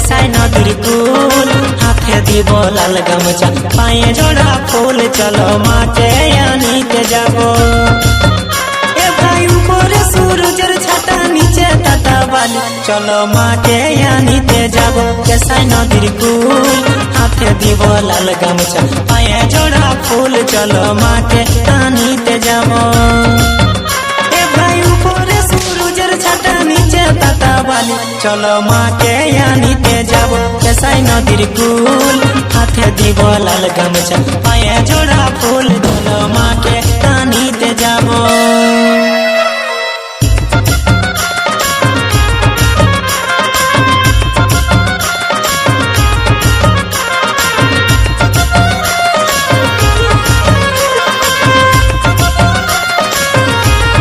কেসাই নদীর কুল, হাতে দিব লাল গামছা, পায়ে জোড়া ফুল, চলো মাকে আনিতে যাব। এ ভাই উপরে সূরজের ছাতা, নিচে তাতা বালি, চলো মাকে আনিতে যাব। কেসাই নদীর কুল, হাতে দিব লাল গামছা, পায়ে জোড়া ফুল, চলো মাকে আনিতে যাব। এ ভাই উপরে সূরজের ছাতা, নিচে তাতা বালি, চলো মাকে আনিতে যাব। কেসাই নদীর কুল, হাতে দিব লাল গামছা, পায়ে জোড়া ফুল, চলো মাকে আনিতে যাব।